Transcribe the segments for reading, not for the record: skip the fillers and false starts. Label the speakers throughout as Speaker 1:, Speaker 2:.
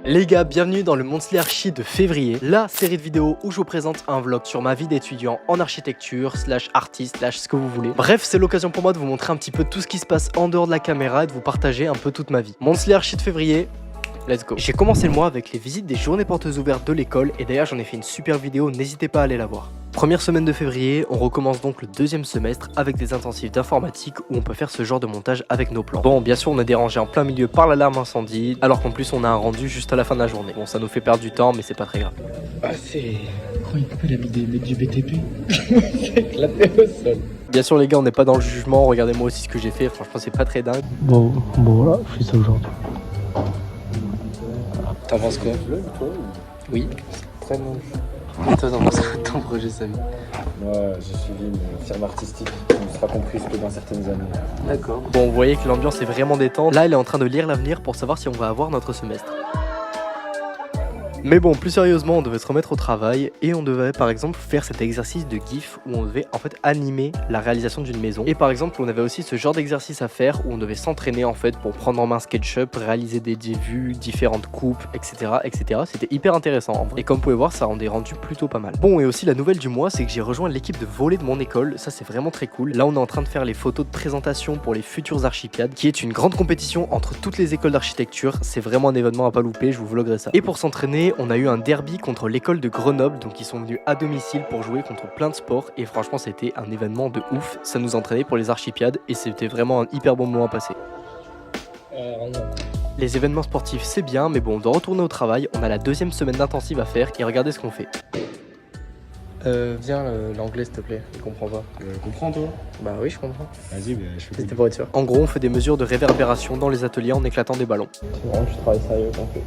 Speaker 1: Les gars, bienvenue dans le Monthly Archi de février, la série de vidéos où je vous présente un vlog sur ma vie d'étudiant en architecture, artiste, ce que vous voulez. Bref, c'est l'occasion pour moi de vous montrer un petit peu tout ce qui se passe en dehors de la caméra et de vous partager un peu toute ma vie. Monthly Archi de février, let's go. J'ai commencé le mois avec les visites des journées portes ouvertes de l'école et d'ailleurs j'en ai fait une super vidéo, n'hésitez pas à aller la voir. Première semaine de février, on recommence donc le deuxième semestre avec des intensifs d'informatique où on peut faire ce genre de montage avec nos plans. Bon, bien sûr, on est dérangé en plein milieu par l'alarme incendie, alors qu'en plus on a un rendu juste à la fin de la journée. Bon, ça nous fait perdre du temps, mais c'est pas très grave.
Speaker 2: Ah, c'est... Quand il a mis des mecs du BTP, c'est éclaté au sol.
Speaker 1: Bien sûr, les gars, on n'est pas dans le jugement, regardez-moi aussi ce que j'ai fait, franchement, c'est pas très dingue.
Speaker 2: Bon, voilà, je fais ça aujourd'hui.
Speaker 1: T'en penses quoi? Oui.
Speaker 2: Très bon.
Speaker 1: Et toi, t'en penses quoi de ton projet, Samy?
Speaker 3: Moi, j'ai suivi une firme artistique qui ne sera comprise que dans certaines années.
Speaker 1: D'accord. Bon, vous voyez que l'ambiance est vraiment détente. Là, elle est en train de lire l'avenir pour savoir si on va avoir notre semestre. Mais bon, plus sérieusement, on devait se remettre au travail et on devait par exemple faire cet exercice de GIF où on devait en fait animer la réalisation d'une maison. Et par exemple, on avait aussi ce genre d'exercice à faire où on devait s'entraîner en fait pour prendre en main SketchUp, réaliser des vues, différentes coupes, etc. etc. C'était hyper intéressant en vrai. Et comme vous pouvez voir, ça rendait rendu plutôt pas mal. Bon, et aussi la nouvelle du mois, c'est que j'ai rejoint l'équipe de volley de mon école. Ça, c'est vraiment très cool. Là, on est en train de faire les photos de présentation pour les futurs Archipiades, qui est une grande compétition entre toutes les écoles d'architecture. C'est vraiment un événement à pas louper, je vous vloguerai ça. Et pour s'entraîner, on a eu un derby contre l'école de Grenoble, donc ils sont venus à domicile pour jouer contre plein de sports et franchement c'était un événement de ouf, ça nous entraînait pour les Archipiades et c'était vraiment un hyper bon moment à passer. Les événements sportifs c'est bien, mais bon, on doit retourner au travail, on a la deuxième semaine d'intensive à faire et regardez ce qu'on fait. Viens l'anglais s'il te plaît, je comprends pas.
Speaker 3: Comprends toi?
Speaker 1: Bah oui je comprends.
Speaker 3: Vas-y, je fais
Speaker 1: C'était pour être sûr. En gros on fait des mesures de réverbération dans les ateliers en éclatant des ballons.
Speaker 3: C'est vraiment tu travailles sérieux t'en fais.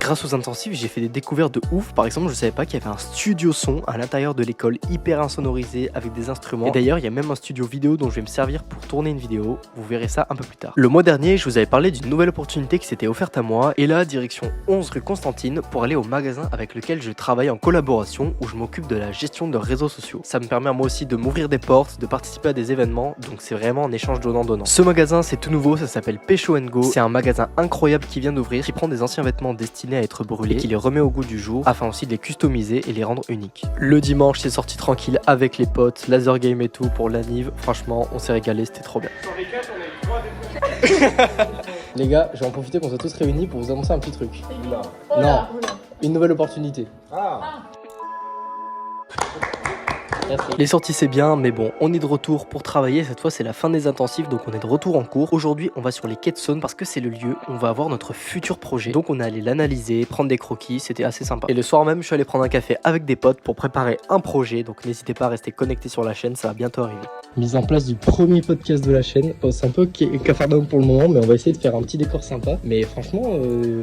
Speaker 1: Grâce aux intensifs, j'ai fait des découvertes de ouf. Par exemple, je savais pas qu'il y avait un studio son à l'intérieur de l'école, hyper insonorisé, avec des instruments. Et d'ailleurs, il y a même un studio vidéo dont je vais me servir pour tourner une vidéo. Vous verrez ça un peu plus tard. Le mois dernier, je vous avais parlé d'une nouvelle opportunité qui s'était offerte à moi. Et là, direction 11 rue Constantine, pour aller au magasin avec lequel je travaille en collaboration, où je m'occupe de la gestion de réseaux sociaux. Ça me permet à moi aussi de m'ouvrir des portes, de participer à des événements. Donc c'est vraiment un échange donnant-donnant. Ce magasin, c'est tout nouveau, ça s'appelle Pécho & Go. C'est un magasin incroyable qui vient d'ouvrir, qui prend des anciens vêtements destinés à être brûlés, qui les remet au goût du jour afin aussi de les customiser et les rendre uniques. Le dimanche c'est sorti tranquille avec les potes, laser game et tout pour l'anniv. Franchement on s'est régalé, c'était trop bien. Les gars, je vais en profiter qu'on soit tous réunis pour vous annoncer un petit truc. Non, une nouvelle opportunité. Les sorties c'est bien, mais bon, on est de retour pour travailler. Cette fois c'est la fin des intensifs, donc on est de retour en cours. Aujourd'hui on va sur les quais de Saône parce que c'est le lieu où on va avoir notre futur projet. Donc on est allé l'analyser, prendre des croquis, c'était assez sympa. Et le soir même je suis allé prendre un café avec des potes pour préparer un projet. Donc n'hésitez pas à rester connecté sur la chaîne, ça va bientôt arriver. Mise en place du premier podcast de la chaîne. C'est un peu cafarnaum pour le moment, mais on va essayer de faire un petit décor sympa. Mais franchement,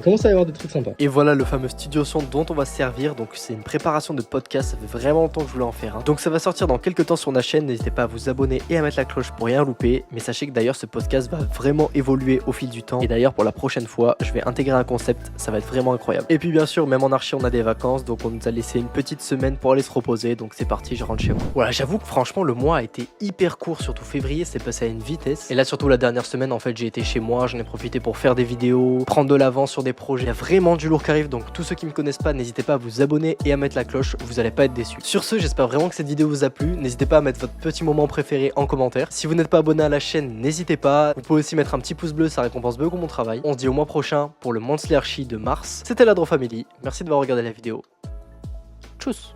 Speaker 1: commence à y avoir des trucs sympas. Et voilà le fameux studio son dont on va se servir. Donc c'est une préparation de podcast, ça fait vraiment longtemps que je voulais en faire. Donc ça va sortir dans quelques temps sur la chaîne, n'hésitez pas à vous abonner et à mettre la cloche pour rien louper. Mais sachez que d'ailleurs ce podcast va vraiment évoluer au fil du temps. Et d'ailleurs pour la prochaine fois, je vais intégrer un concept, ça va être vraiment incroyable. Et puis bien sûr, même en archi on a des vacances, donc on nous a laissé une petite semaine pour aller se reposer. Donc c'est parti, je rentre chez moi. Voilà, j'avoue que franchement le mois a été hyper court, surtout février, c'est passé à une vitesse. Et là surtout la dernière semaine en fait j'ai été chez moi, j'en ai profité pour faire des vidéos, prendre de l'avance sur des projets. Il y a vraiment du lourd qui arrive, donc tous ceux qui me connaissent pas, n'hésitez pas à vous abonner et à mettre la cloche, vous allez pas être déçus. Sur ce, j'espère vraiment que cette vidéo vous a plu. N'hésitez pas à mettre votre petit moment préféré en commentaire. Si vous n'êtes pas abonné à la chaîne, n'hésitez pas. Vous pouvez aussi mettre un petit pouce bleu, ça récompense beaucoup mon travail. On se dit au mois prochain pour le Monthly Archi de mars. C'était la Draw Family. Merci d'avoir regardé la vidéo. Tchuss.